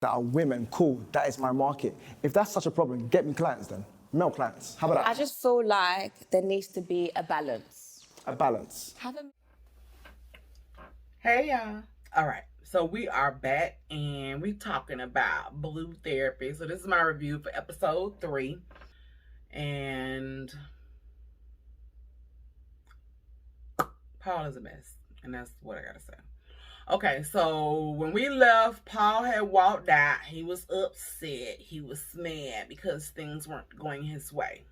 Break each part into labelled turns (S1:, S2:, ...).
S1: that are women, cool, that is my market. If that's such a problem, get me clients then. Male clients. How about
S2: I
S1: that?
S2: just feel like there needs to be a balance.
S1: A balance.
S3: Hey y'all. All right. So we are back and we talking about blue therapy. So this is my review for episode 3. And Paul is a mess. And that's what I gotta say. Okay, so when we left, Paul had walked out. He was upset. He was mad because things weren't going his way.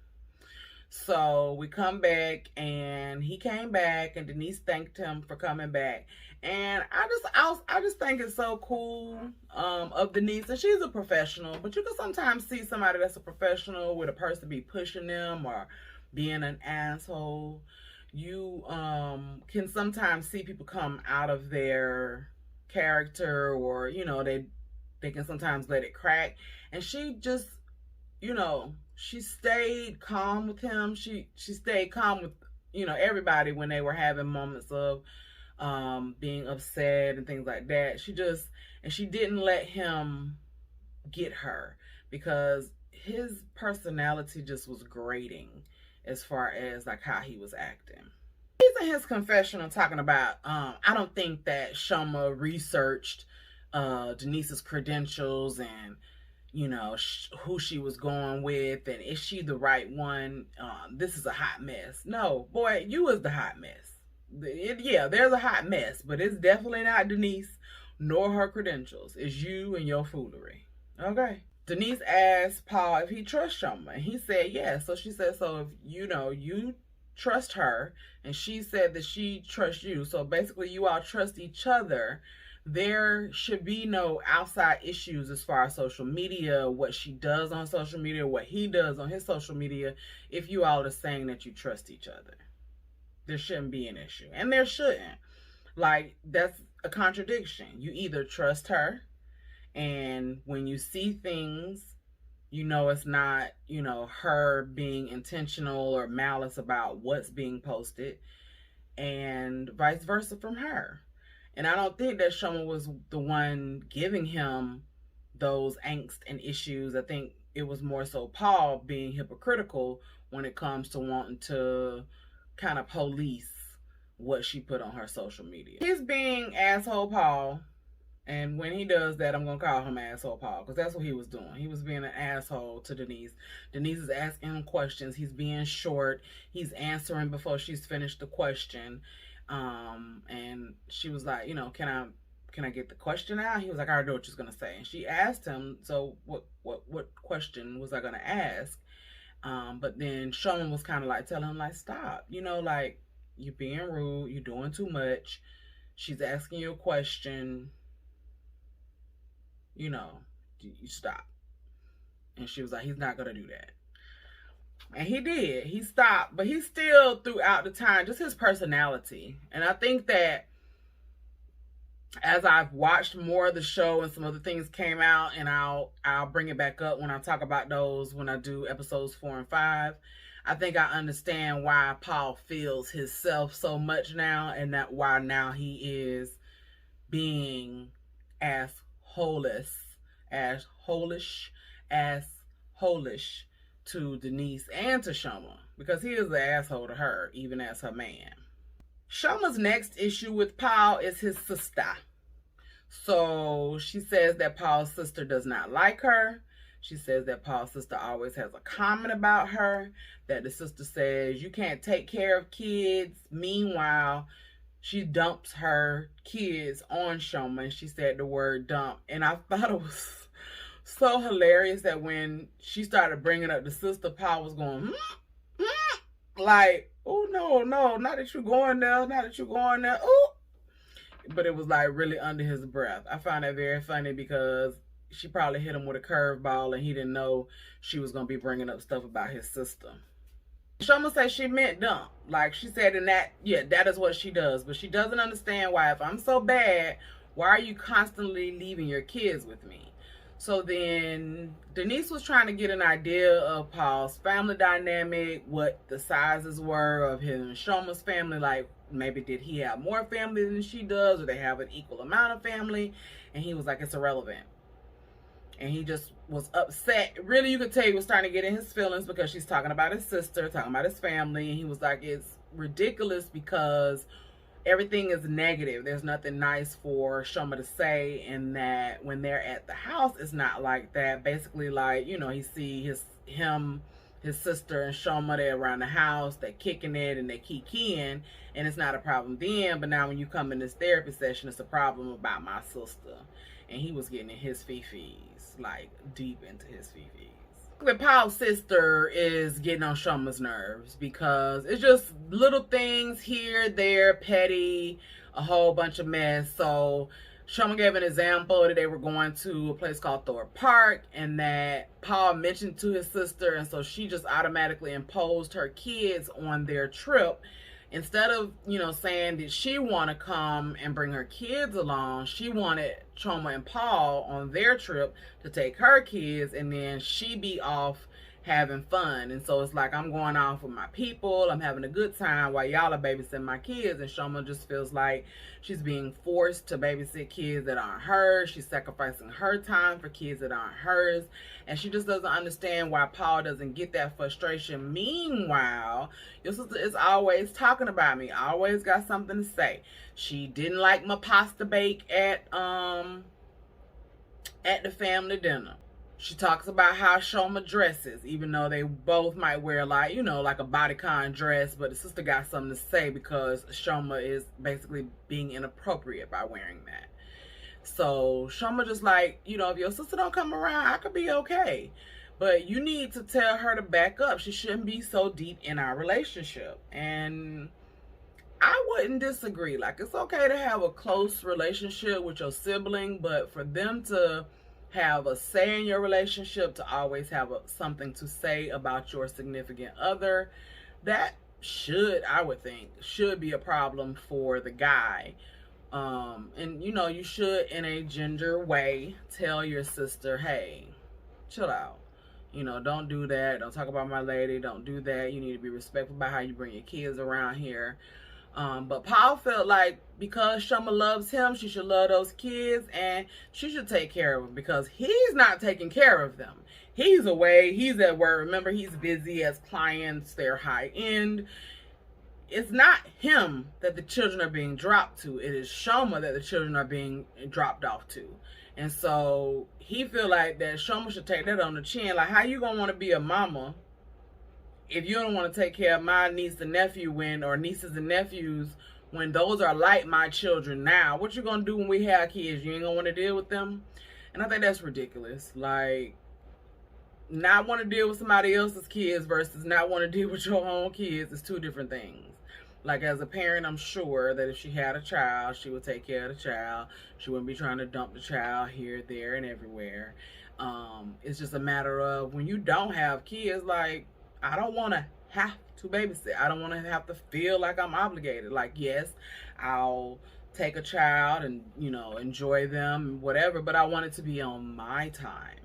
S3: So we come back and he came back and Denise thanked him for coming back. And I just think it's so cool of Denise, and she's a professional, but you can sometimes see somebody that's a professional with a person be pushing them or being an asshole. You can sometimes see people come out of their character, or they can sometimes let it crack. And she just, she stayed calm with him. She stayed calm with everybody when they were having moments of being upset and things like that. She didn't let him get her, because his personality just was grating as far as like how he was acting. He's in his confessional talking about I don't think that Shoma researched Denise's credentials and who she was going with, and is she the right one. This is a hot mess. No, boy, you is the hot mess. There's a hot mess, but it's definitely not Denise nor her credentials. It's you and your foolery. Okay. Denise asked Paul if he trusts Shoma, and he said yes. So she said, so if you trust her, and she said that she trusts you, so basically you all trust each other, there should be no outside issues as far as social media, what she does on social media, what he does on his social media, if you all are saying that you trust each other. There shouldn't be an issue. And there shouldn't. Like, that's a contradiction. You either trust her, and when you see things, it's not, her being intentional or malice about what's being posted, and vice versa from her. And I don't think that Shoma was the one giving him those angst and issues. I think it was more so Paul being hypocritical when it comes to wanting to kind of police what she put on her social media. He's being asshole Paul. And when he does that, I'm going to call him asshole Paul, because that's what he was doing. He was being an asshole to Denise. Denise is asking him questions. He's being short. He's answering before she's finished the question. And she was like, can I get the question out? He was like, I already know what you're going to say. And she asked him, so what question was I going to ask? But then Shoma was kind of like telling him, like, stop. Like, you're being rude. You're doing too much. She's asking you a question. You stop. And she was like, he's not going to do that. And he did. He stopped. But he still, throughout the time, just his personality. And I think that as I've watched more of the show and some other things came out, and I'll bring it back up when I talk about those when I do episodes 4 and 5. I think I understand why Paul feels himself so much now, and that why now he is being as holish to Denise and to Shoma, because he is an asshole to her, even as her man. Shoma's next issue with Paul is his sister. So she says that Paul's sister does not like her. She says that Paul's sister always has a comment about her, that the sister says, you can't take care of kids. Meanwhile, she dumps her kids on Shoma, and she said the word dump. And I thought it was so hilarious that when she started bringing up the sister, Paul was going, like, oh, no, not that you're going there, oh. But it was like really under his breath. I found that very funny, because she probably hit him with a curveball, and he didn't know she was going to be bringing up stuff about his sister. Shoma said she meant dump. Like, she said in that, that is what she does. But she doesn't understand why, if I'm so bad, why are you constantly leaving your kids with me? So then Denise was trying to get an idea of Paul's family dynamic, what the sizes were of his and Shoma's family. Like, maybe did he have more family than she does, or they have an equal amount of family? And he was like, it's irrelevant. And he just was upset. Really, you could tell he was starting to get in his feelings because she's talking about his sister, talking about his family. And he was like, it's ridiculous because everything is negative. There's nothing nice for Shoma to say, and that when they're at the house, it's not like that. Basically, like, you know, he see his sister and Shoma, they're around the house, they're kicking it and they kikiing, and it's not a problem then. But now when you come in this therapy session, it's a problem about my sister. And he was getting in his fifis, like deep into his fifis. But Paul's sister is getting on Shoma's nerves because it's just little things here, there, petty, a whole bunch of mess. So Shoma gave an example that they were going to a place called Thorpe Park, and that Paul mentioned to his sister, and so she just automatically imposed her kids on their trip. Instead of, you know, saying that she want to come and bring her kids along, she wanted Shoma and Paul on their trip to take her kids, and then she be off having fun. And so it's like, I'm going off with my people, I'm having a good time while y'all are babysitting my kids. And Shoma just feels like she's being forced to babysit kids that aren't hers. She's sacrificing her time for kids that aren't hers, and she just doesn't understand why Paul doesn't get that frustration. Meanwhile, your sister is always talking about me, always got something to say. She didn't like my pasta bake at the family dinner. She talks about how Shoma dresses, even though they both might wear, like, you know, like a bodycon dress, but the sister got something to say because Shoma is basically being inappropriate by wearing that. So Shoma just like, you know, if your sister don't come around, I could be okay. But you need to tell her to back up. She shouldn't be so deep in our relationship. And I wouldn't disagree. Like, it's okay to have a close relationship with your sibling, but for them to have a say in your relationship, to always have something to say about your significant other, that should, I would think, should be a problem for the guy. And you know, you should, in a gender way, tell your sister, hey, chill out. You know, don't do that. Don't talk about my lady. Don't do that. You need to be respectful about how you bring your kids around here. But Paul felt like because Shoma loves him, she should love those kids, and she should take care of them because he's not taking care of them. He's away. He's at work. Remember, he's busy as clients. They're high end. It's not him that the children are being dropped to. It is Shoma that the children are being dropped off to. And so he feel like that Shoma should take that on the chin. Like, how you gonna want to be a mama if you don't want to take care of my niece and nephew or nieces and nephews when those are like my children now? What you gonna do when we have kids? You ain't gonna want to deal with them? And I think that's ridiculous. Like, not want to deal with somebody else's kids versus not want to deal with your own kids is two different things. Like, as a parent, I'm sure that if she had a child, she would take care of the child. She wouldn't be trying to dump the child here, there, and everywhere. It's just a matter of when you don't have kids, like, I don't want to have to babysit. I don't want to have to feel like I'm obligated. Like, yes, I'll take a child and, you know, enjoy them, whatever, but I want it to be on my time,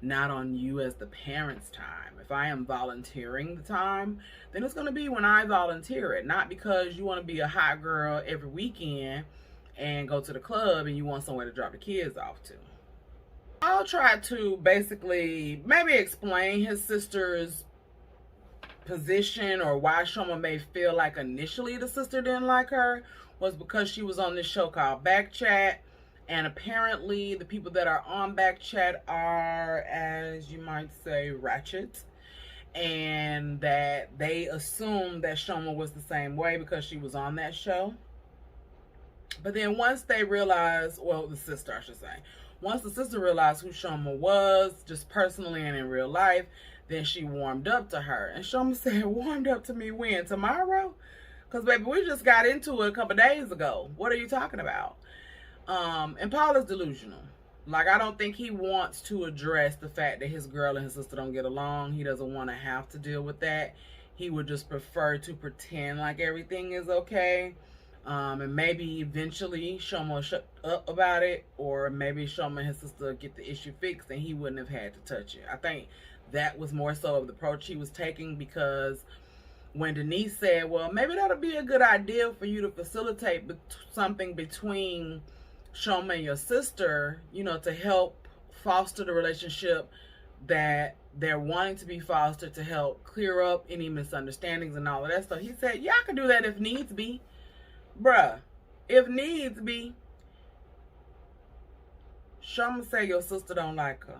S3: not on you as the parent's time. If I am volunteering the time, then it's going to be when I volunteer it, not because you want to be a hot girl every weekend and go to the club and you want somewhere to drop the kids off to. I'll try to basically maybe explain his sister's position, or why Shoma may feel like initially the sister didn't like her was because she was on this show called Backchat, and apparently the people that are on Backchat are, as you might say, ratchet, and that they assumed that Shoma was the same way because she was on that show. But then once they realized, well, the sister, I should say, once the sister realized who Shoma was, just personally and in real life, then she warmed up to her. And Shoma said, warmed up to me when? Tomorrow? Because, baby, we just got into it a couple days ago. What are you talking about? And Paul is delusional. Like, I don't think he wants to address the fact that his girl and his sister don't get along. He doesn't want to have to deal with that. He would just prefer to pretend like everything is okay. And maybe eventually Shoma will shut up about it, or maybe Shoma and his sister get the issue fixed and he wouldn't have had to touch it. I think that was more so of the approach he was taking, because when Denise said, well, maybe that'll be a good idea for you to facilitate something between Shoma and your sister, you know, to help foster the relationship that they're wanting to be fostered to help clear up any misunderstandings and all of that stuff. He said, yeah, I can do that if needs be. Bruh, if needs be. Shoma say your sister don't like her.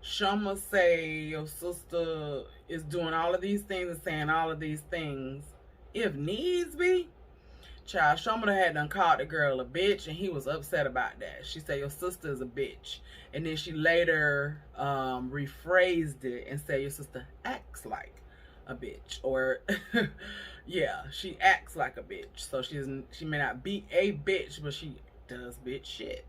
S3: Shoma say your sister is doing all of these things and saying all of these things. If needs be. Child, Shoma had done called the girl a bitch, and he was upset about that. She said your sister is a bitch. And then she later rephrased it and said your sister acts like a bitch. Or, yeah, she acts like a bitch. So she may not be a bitch, but she does bitch shit.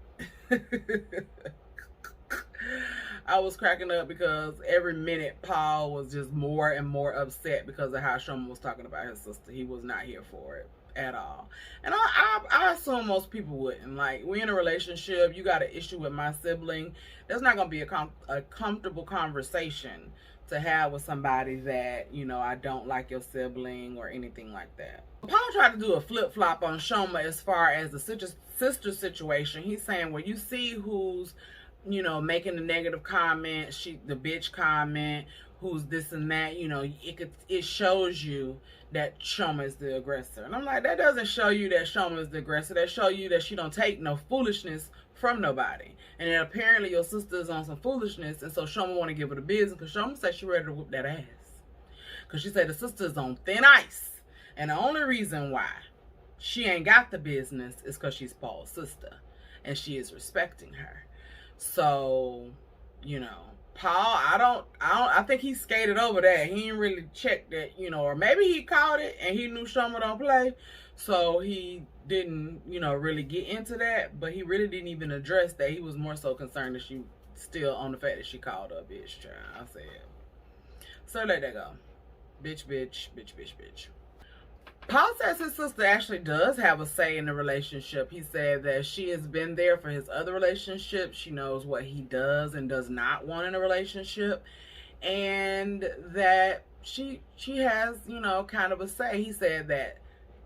S3: I was cracking up because every minute Paul was just more and more upset because of how Shoma was talking about his sister. He was not here for it at all. And I assume most people wouldn't. Like, we're in a relationship, you got an issue with my sibling, there's not going to be a comfortable conversation to have with somebody that, you know, I don't like your sibling or anything like that. Paul tried to do a flip-flop on Shoma as far as the sister situation. He's saying, well, you see who's, you know, making the negative comment, the bitch comment, who's this and that, you know, it shows you that Shoma is the aggressor. And I'm like, that doesn't show you that Shoma is the aggressor. That show you that she don't take no foolishness from nobody. And then apparently your sister is on some foolishness, and so Shoma want to give her the business because Shoma said she ready to whoop that ass. Because she said the sister is on thin ice. And the only reason why she ain't got the business is because she's Paul's sister. And she is respecting her. So, you know, Paul, I think he skated over that. He didn't really check that, you know, or maybe he caught it and he knew Shoma don't play. So he didn't, you know, really get into that. But he really didn't even address that. He was more so concerned that she still on the fact that she called her a bitch, child. I said, so let that go. Bitch, bitch, bitch, bitch, bitch. Paul says his sister actually does have a say in the relationship. He said that she has been there for his other relationship. She knows what he does and does not want in a relationship. And that she has, you know, kind of a say. He said that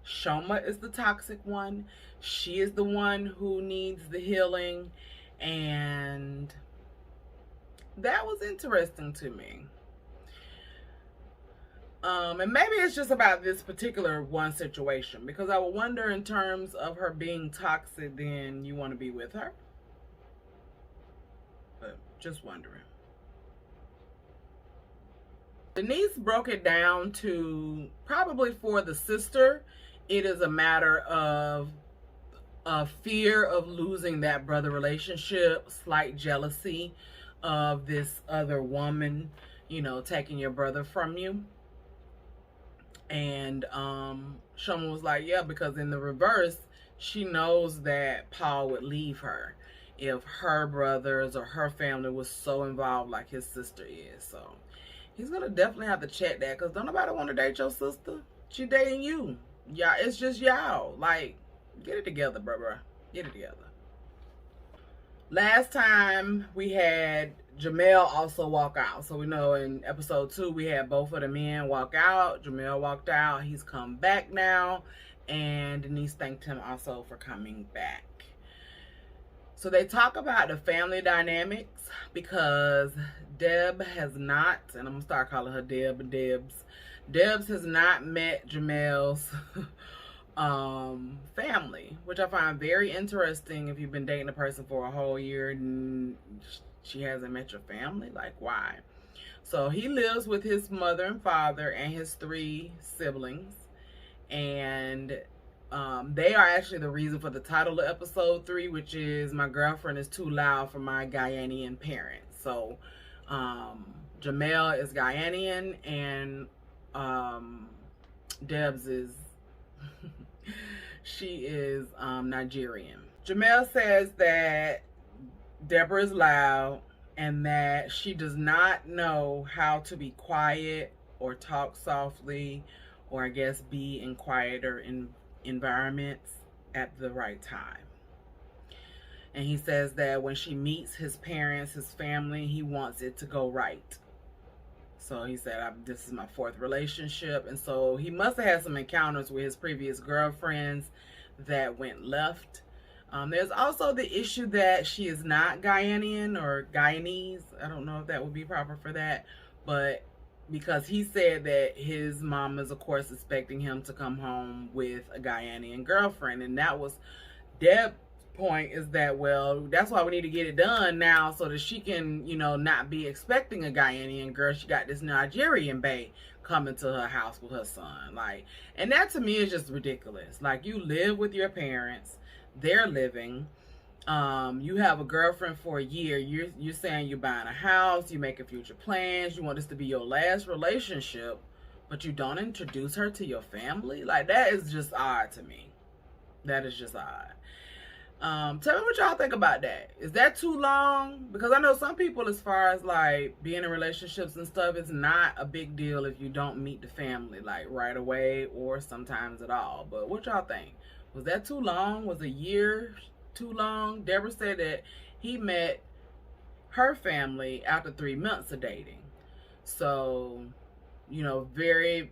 S3: Shoma is the toxic one. She is the one who needs the healing. And that was interesting to me. And maybe it's just about this particular one situation, because I would wonder, in terms of her being toxic, then you want to be with her. But just wondering. Denise broke it down to, probably for the sister, it is a matter of a fear of losing that brother relationship, slight jealousy of this other woman, you know, taking your brother from you. And Shoma was like, yeah, because in the reverse, she knows that Paul would leave her if her brothers or her family was so involved like his sister is. So he's going to definitely have to check that, because don't nobody want to date your sister. She dating you. Yeah, it's just y'all. Like, get it together, bruh. Get it together. Last time we had Jamel also walk out. So we know in episode 2 we had both of the men walk out. Jamel walked out. He's come back now. And Denise thanked him also for coming back. So they talk about the family dynamics, because Deb has not, and I'm going to start calling her Deb and Debs. Debs has not met Jamel's family, which I find very interesting. If you've been dating a person for a whole year and she hasn't met your family, like, why? So he lives with his mother and father and his 3 siblings, and they are actually the reason for the title of episode 3, which is My Girlfriend is Too Loud for My Guyanian Parents. So Jamel is Guyanian, and Debs is she is Nigerian. Jamel says that Deborah is loud and that she does not know how to be quiet or talk softly, or I guess be in quieter environments at the right time. And he says that when she meets his parents, his family, he wants it to go right. So he said, this is my 4th relationship. And so he must have had some encounters with his previous girlfriends that went left. There's also the issue that she is not Guyanian or Guyanese. I don't know if that would be proper for that, but because he said that his mom is, of course, expecting him to come home with a Guyanian girlfriend, and that was Deb's point, is that, well, that's why we need to get it done now so that she can, you know, not be expecting a Guyanian girl. She got this Nigerian bae coming to her house with her son, like, and that to me is just ridiculous. Like, you live with your parents, they're living, you have a girlfriend for a year, you're saying you're buying a house, you're making future plans, you want this to be your last relationship, but you don't introduce her to your family. Like, that is just odd to me. That is just odd. Tell me what y'all think about that. Is that too long? Because I know some people, as far as like being in relationships and stuff, it's not a big deal if you don't meet the family like right away or sometimes at all. But what y'all think? Was that too long? Was a year too long? Deborah said that he met her family after 3 months of dating. So, you know, very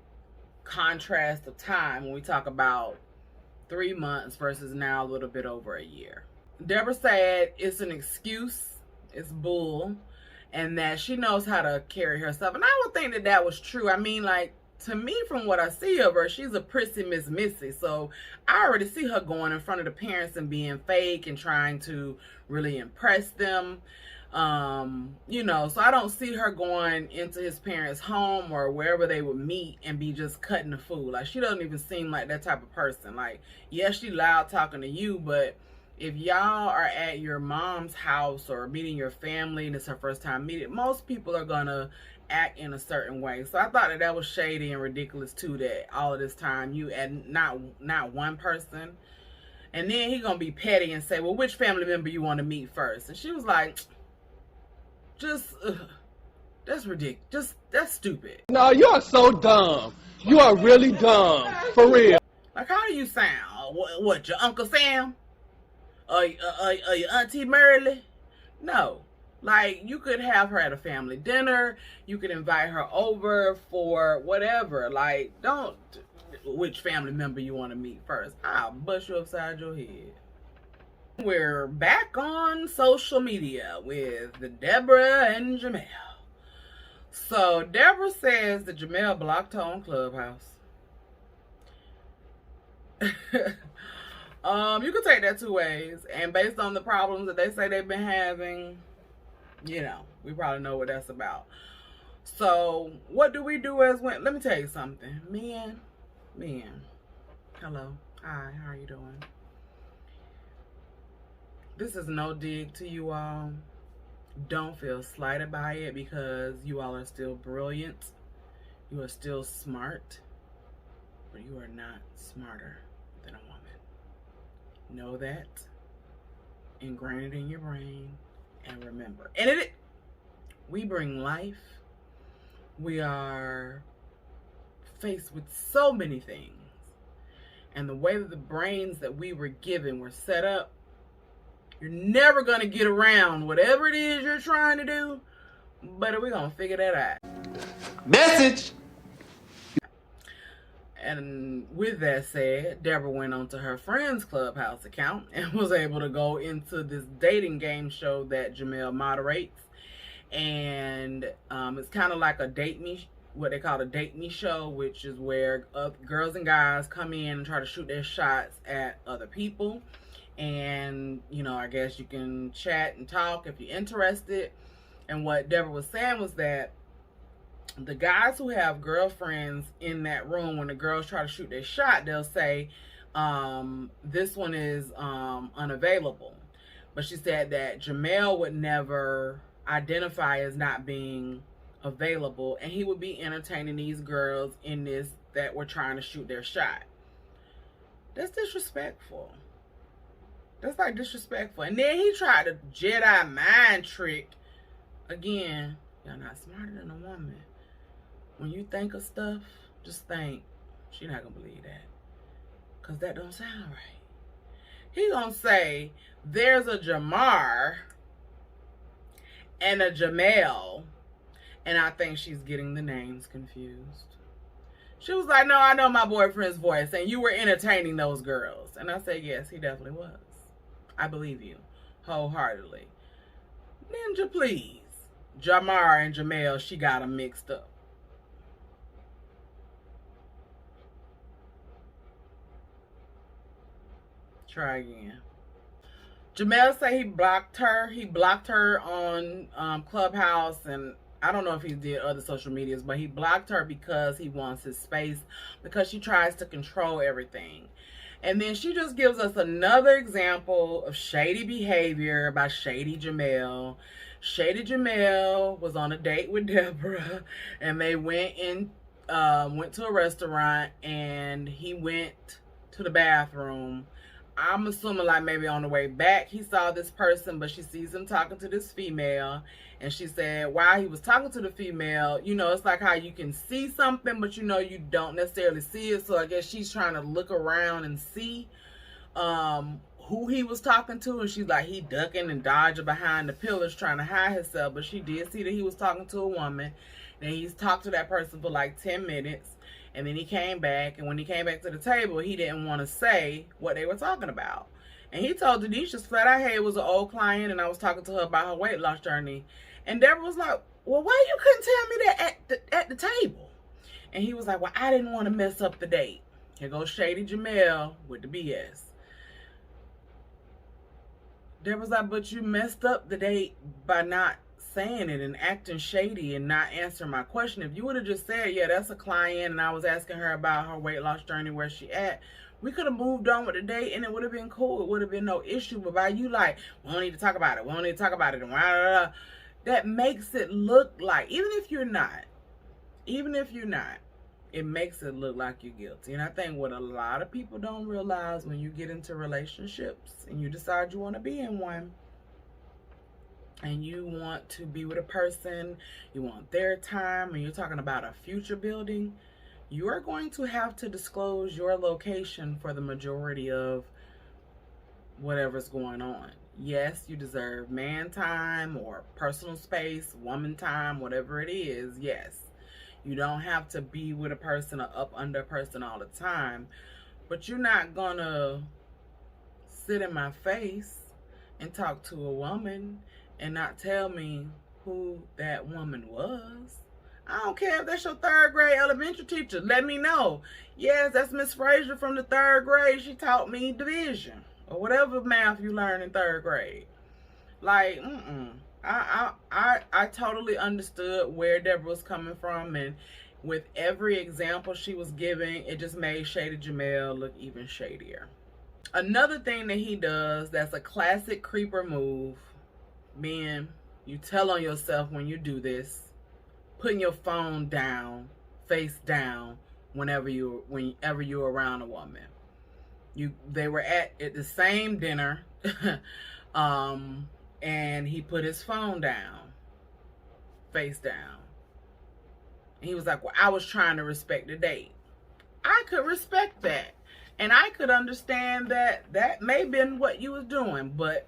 S3: contrast of time when we talk about 3 months versus now a little bit over a year. Deborah said it's an excuse, it's bull, and that she knows how to carry herself. And I would think that that was true. I mean, like, to me, from what I see of her, she's a prissy Miss Missy. So I already see her going in front of the parents and being fake and trying to really impress them. You know, so I don't see her going into his parents' home or wherever they would meet and be just cutting the fool. Like, she doesn't even seem like that type of person. Like, yes, she loud talking to you, but if y'all are at your mom's house or meeting your family and it's her first time meeting, most people are gonna act in a certain way. So I thought that that was shady and ridiculous too, that all of this time you and not one person. And then he gonna be petty and say, well, which family member you want to meet first? And she was like, that's ridiculous. That's stupid.
S4: No, you are so dumb. You are really dumb. For real.
S3: Like, how do you sound? What, your Uncle Sam? Or your Auntie Merle? No. Like, you could have her at a family dinner. You could invite her over for whatever. Like, don't, which family member you want to meet first. I'll bust you upside your head. We're back on social media with Deborah and Jamel. So Deborah says that Jamel blocked her on Clubhouse. You could take that two ways, and based on the problems that they say they've been having, you know, we probably know what that's about. So what do we do as women? Let me tell you something. Men, hello, hi, how are you doing? This is no dig to you all. Don't feel slighted by it, because you all are still brilliant. You are still smart, but you are not smarter than a woman. Know that. Ingrain it in your brain and remember. And we bring life. We are faced with so many things. And the way that the brains that we were given were set up, you're never going to get around whatever it is you're trying to do, but we're going to figure that out.
S4: Message.
S3: And with that said, Deborah went onto her friend's Clubhouse account and was able to go into this dating game show that Jamel moderates. And it's kind of like a date me, what they call a date me show, which is where girls and guys come in and try to shoot their shots at other people. And, you know, I guess you can chat and talk if you're interested. And what Deborah was saying was that the guys who have girlfriends in that room, when the girls try to shoot their shot, they'll say, this one is unavailable. But she said that Jamel would never identify as not being available, and he would be entertaining these girls in this that were trying to shoot their shot. That's disrespectful. That's like disrespectful. And then he tried to Jedi mind trick. Again, y'all not smarter than a woman. When you think of stuff, just think, she not gonna believe that. Cause that don't sound right. He gonna say, there's a Jamar and a Jamel, and I think she's getting the names confused. She was like, no, I know my boyfriend's voice, and you were entertaining those girls. And I said, yes, he definitely was. I believe you wholeheartedly. Ninja, please. Jamar and Jamel, she got them mixed up. Try again. Jamel say he blocked her. He blocked her on Clubhouse, and I don't know if he did other social medias, but he blocked her because he wants his space, because she tries to control everything. And then she just gives us another example of shady behavior by Shady Jamel. Shady Jamel was on a date with Deborah, and they went to a restaurant, and he went to the bathroom. I'm assuming like maybe on the way back he saw this person, but she sees him talking to this female, and she said while he was talking to the female, you know, it's like how you can see something but you know you don't necessarily see it. So I guess she's trying to look around and see who he was talking to, and she's like, he ducking and dodging behind the pillars trying to hide himself, but she did see that he was talking to a woman, and he's talked to that person for like 10 minutes. And then he came back, and when he came back to the table, he didn't want to say what they were talking about. And he told Denisha flat out, hey, it was an old client, and I was talking to her about her weight loss journey. And Deborah was like, well, why you couldn't tell me that at the table? And he was like, well, I didn't want to mess up the date. Here goes Shady Jamel with the BS. Deborah's like, but you messed up the date by not saying it and acting shady and not answering my question. If you would have just said, yeah, that's a client, and I was asking her about her weight loss journey, where she at, we could have moved on with the date and it would have been cool. It would have been no issue. But by you like, we don't need to talk about it, we don't need to talk about it, and blah, blah, blah, that makes it look like, even if you're not, it makes it look like you're guilty. And I think what a lot of people don't realize, when you get into relationships and you decide you want to be in one, and you want to be with a person, you want their time, and you're talking about a future building, you are going to have to disclose your location for the majority of whatever's going on. Yes, you deserve man time or personal space, woman time, whatever it is. Yes, you don't have to be with a person or up under a person all the time, but you're not gonna sit in my face and talk to a woman and not tell me who that woman was. I don't care if that's your 3rd grade elementary teacher. Let me know. Yes, that's Miss Frazier from the 3rd grade. She taught me division or whatever math you learn in 3rd grade. Like, I totally understood where Deborah was coming from, and with every example she was giving, it just made Shady Jamel look even shadier. Another thing that he does that's a classic creeper move, men, you tell on yourself when you do this, putting your phone down, face down, whenever you're around a woman. They were at the same dinner, and he put his phone down, face down. And he was like, well, I was trying to respect the date. I could respect that, and I could understand that may have been what you was doing, but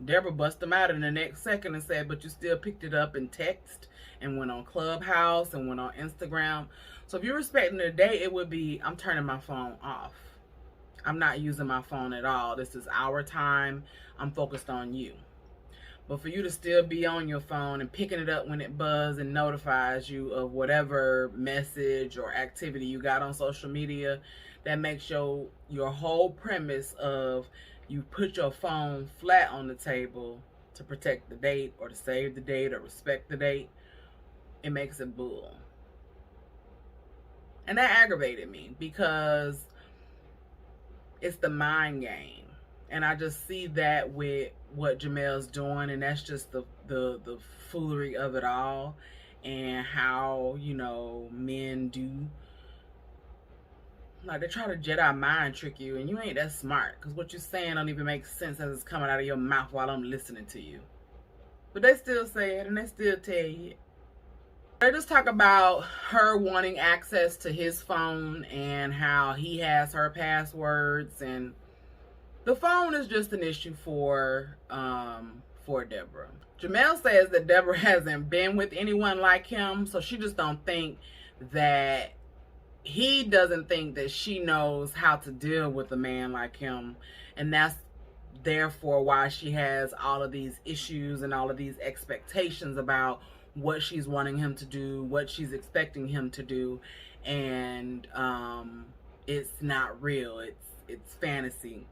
S3: Deborah busted him out in the next second and said, but you still picked it up and text and went on Clubhouse and went on Instagram. So if you're respecting the day, it would be, I'm turning my phone off. I'm not using my phone at all. This is our time. I'm focused on you. But for you to still be on your phone and picking it up when it buzzes and notifies you of whatever message or activity you got on social media, that makes your whole premise of you put your phone flat on the table to protect the date or to save the date or respect the date, it makes it bull. And that aggravated me because it's the mind game. And I just see that with what Jamel's doing, and that's just the foolery of it all, and how, you know, men do. Like, they try to Jedi mind trick you, and you ain't that smart, because what you're saying don't even make sense as it's coming out of your mouth while I'm listening to you. But they still say it, and they still tell you. They just talk about her wanting access to his phone and how he has her passwords, and the phone is just an issue for Deborah. Jamel says that Deborah hasn't been with anyone like him, so she just don't think that he doesn't think that she knows how to deal with a man like him, and that's therefore why she has all of these issues and all of these expectations about what she's wanting him to do, what she's expecting him to do, and it's not real. It's fantasy.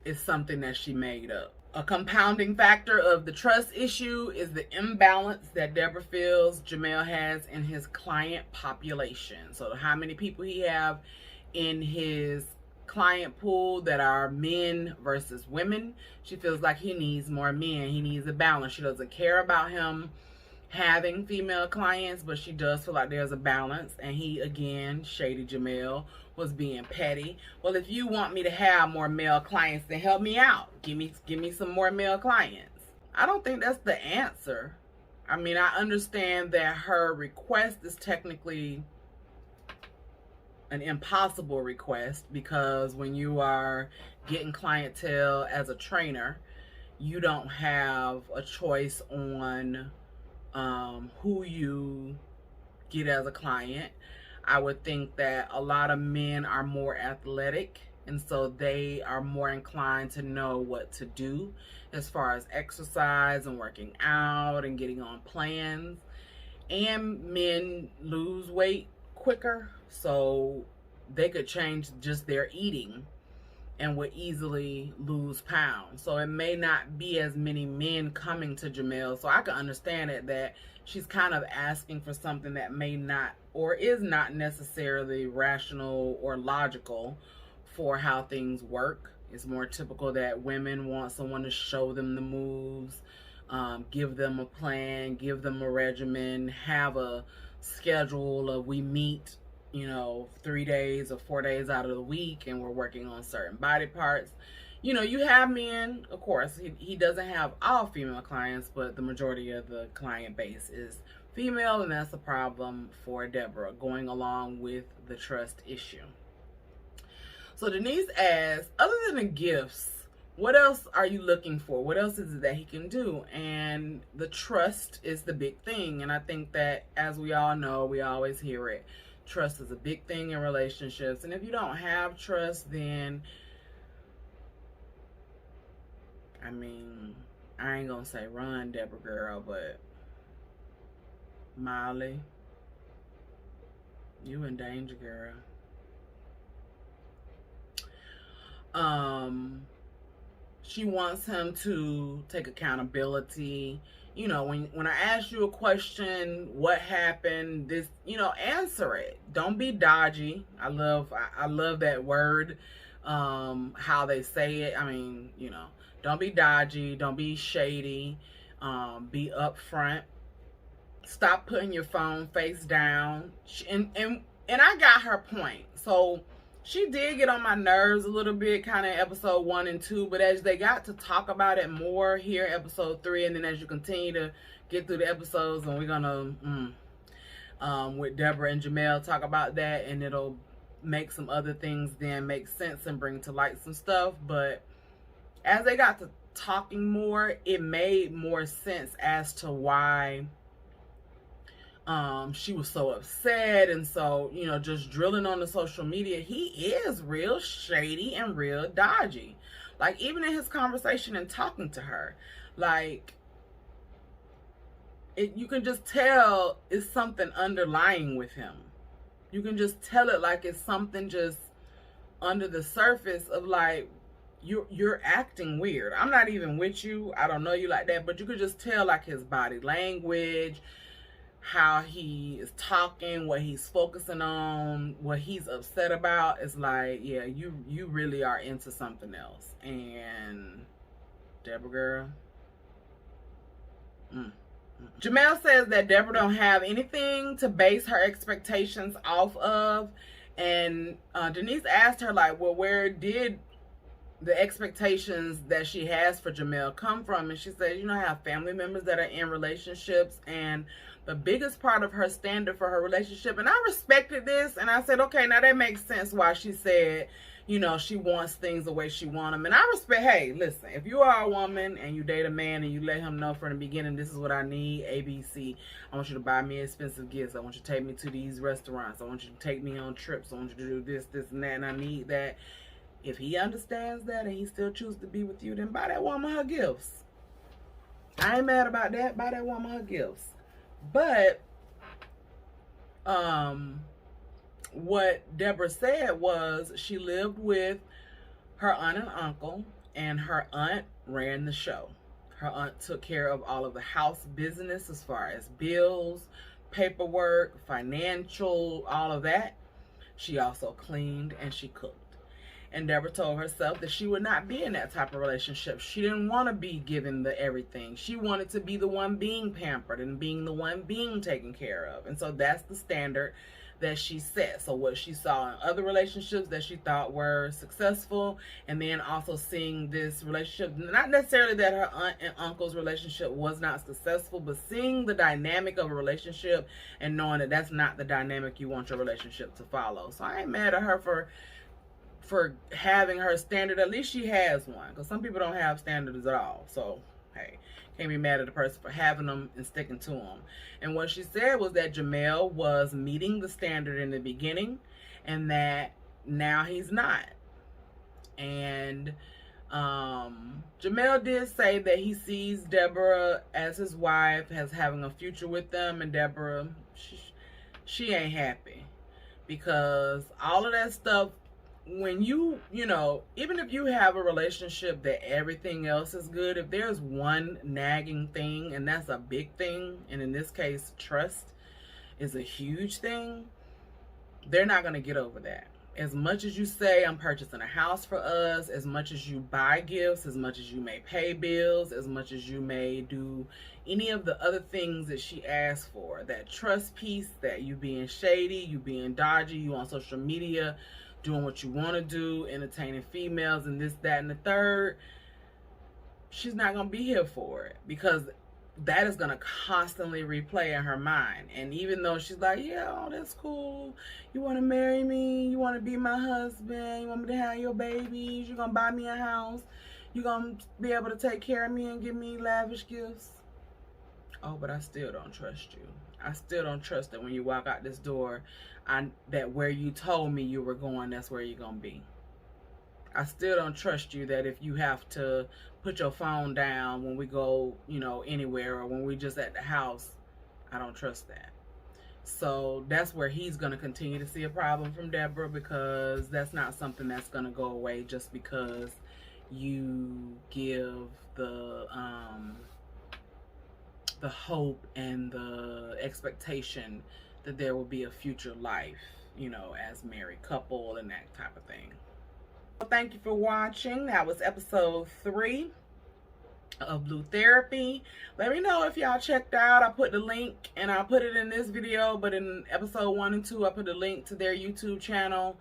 S3: It's something that she made up. A compounding factor of the trust issue is the imbalance that Deborah feels Jamel has in his client population. So how many people he have in his client pool that are men versus women. She feels like he needs more men. He needs a balance. She doesn't care about him having female clients, but she does feel like there's a balance. And he, again, Shady Jamel, was being petty. Well, if you want me to have more male clients, then help me out. Give me some more male clients. I don't think that's the answer. I mean, I understand that her request is technically an impossible request, because when you are getting clientele as a trainer, you don't have a choice on who you get as a client. I would think that a lot of men are more athletic, and so they are more inclined to know what to do as far as exercise and working out and getting on plans. And men lose weight quicker, so they could change just their eating and would easily lose pounds. So it may not be as many men coming to Jamel. So I can understand it, that she's kind of asking for something that may not, or is not necessarily rational or logical for how things work. It's more typical that women want someone to show them the moves, give them a plan, give them a regimen, have a schedule of we meet, 3 days or 4 days out of the week, and we're working on certain body parts. You have men, of course, he doesn't have all female clients, but the majority of the client base is female, and that's a problem for Deborah, going along with the trust issue. So Denise asks, other than the gifts, what else are you looking for? What else is it that he can do? And the trust is the big thing. And I think that, as we all know, we always hear it, trust is a big thing in relationships. And if you don't have trust, then, I mean, I ain't gonna say run, Deborah girl, but Molly, you in danger, girl. She wants him to take accountability. When I ask you a question, what happened, this, answer it. Don't be dodgy. I love that word, how they say it. I mean, don't be dodgy. Don't be shady. Be upfront. Stop putting your phone face down. And I got her point. So she did get on my nerves a little bit, kind of episode 1 and 2, but as they got to talk about it more here, episode 3, and then as you continue to get through the episodes, and we're gonna with Deborah and Jamel talk about that, and it'll make some other things then make sense and bring to light some stuff. But as they got to talking more, it made more sense as to why she was so upset. And so, just drilling on the social media, he is real shady and real dodgy. Like, even in his conversation and talking to her, like, you can just tell it's something underlying with him. You can just tell it, like it's something just under the surface of, like, you're acting weird. I'm not even with you. I don't know you like that, but you could just tell, like, his body language, how he is talking, what he's focusing on, what he's upset about. Is like, yeah, you really are into something else. And Deborah girl. Jamel says that Deborah don't have anything to base her expectations off of. And Denise asked her, like, well, where did the expectations that she has for Jamel come from? And she said, I have family members that are in relationships, and the biggest part of her standard for her relationship, and I respected this, and I said, okay, now that makes sense why she said, she wants things the way she wants them. And I respect, hey, listen, if you are a woman and you date a man and you let him know from the beginning, this is what I need, A, B, C. I want you to buy me expensive gifts. I want you to take me to these restaurants. I want you to take me on trips. I want you to do this, this, and that, and I need that. If he understands that and he still chooses to be with you, then buy that woman her gifts. I ain't mad about that. Buy that woman her gifts. But what Deborah said was she lived with her aunt and uncle, and her aunt ran the show. Her aunt took care of all of the house business as far as bills, paperwork, financial, all of that. She also cleaned and she cooked. And Deborah told herself that she would not be in that type of relationship. She didn't want to be given the everything. She wanted to be the one being pampered and being the one being taken care of. And so that's the standard that she set. So what she saw in other relationships that she thought were successful, and then also seeing this relationship, not necessarily that her aunt and uncle's relationship was not successful, but seeing the dynamic of a relationship and knowing that that's not the dynamic you want your relationship to follow. So I ain't mad at her for having her standard. At least she has one, because some people don't have standards at all. So hey, can't be mad at the person for having them and sticking to them. And what she said was that Jamel was meeting the standard in the beginning, and that now he's not. And Jamel did say that he sees Deborah as his wife, as having a future with them, and Deborah, she ain't happy, because all of that stuff, when you know, even if you have a relationship that everything else is good, if there's one nagging thing, and that's a big thing, and in this case trust is a huge thing, they're not going to get over that. As much as you say, I'm purchasing a house for us, as much as you buy gifts, as much as you may pay bills, as much as you may do any of the other things that she asked for, that trust piece, that you being shady, you being dodgy, you on social media doing what you want to do, entertaining females and this, that, and the third, she's not going to be here for it, because that is going to constantly replay in her mind. And even though she's like, yeah, oh, that's cool, you want to marry me, you want to be my husband, you want me to have your babies, you're going to buy me a house, you're going to be able to take care of me and give me lavish gifts. Oh, but I still don't trust you. I still don't trust that when you walk out this door, that where you told me you were going, that's where you're going to be. I still don't trust you that if you have to put your phone down when we go, you know, anywhere, or when we just at the house, I don't trust that. So that's where he's going to continue to see a problem from Deborah, because that's not something that's going to go away just because you give the hope and the expectation that there will be a future life, you know, as married couple and that type of thing. Well, thank you for watching. That was episode 3 of Blue Therapy. Let me know if y'all checked out. I put the link, and I'll put it in this video, but in episode 1 and 2, I put a link to their YouTube channel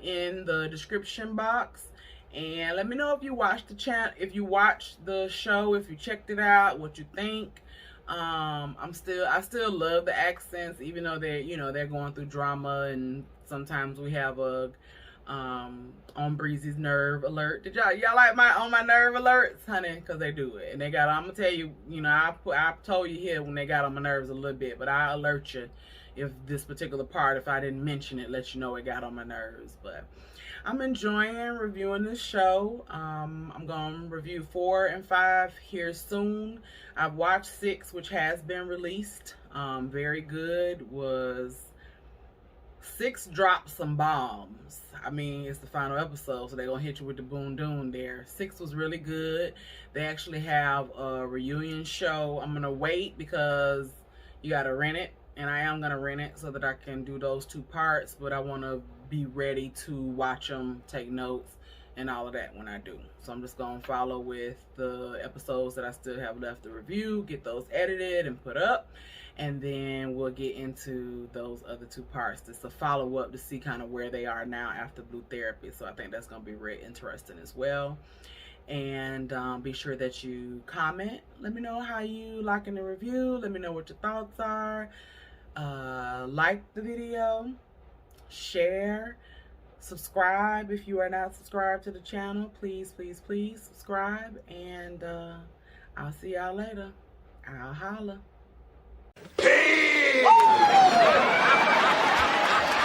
S3: in the description box. And let me know if you watched the channel, if you watched the show, if you checked it out, what you think. I still love the accents, even though they're going through drama, and sometimes we have a on Breezy's nerve alert. Did y'all like my on my nerve alerts, honey? Because they do it, and they got. I'm gonna tell you, I told you here when they got on my nerves a little bit, but I alert you if this particular part, if I didn't mention it, let you know it got on my nerves. But I'm enjoying reviewing this show. I'm gonna review 4 and 5 here soon. I've watched 6, which has been released. Very good. 6 dropped some bombs. I mean, it's the final episode, so they're gonna hit you with the boom doom there. 6 was really good. They actually have a reunion show. I'm gonna wait because you gotta rent it, and I am gonna rent it so that I can do those 2 parts, but I want to be ready to watch them, take notes, and all of that when I do. So I'm just gonna follow with the episodes that I still have left to review, get those edited and put up, and then we'll get into those other 2 parts. Just a follow-up to see kind of where they are now after Blue Therapy. So I think that's gonna be very interesting as well. And be sure that you comment. Let me know how you liking the review. Let me know what your thoughts are. Like the video, share, subscribe if you are not subscribed to the channel. Please subscribe, and I'll see y'all later. I'll holla.
S5: Peace!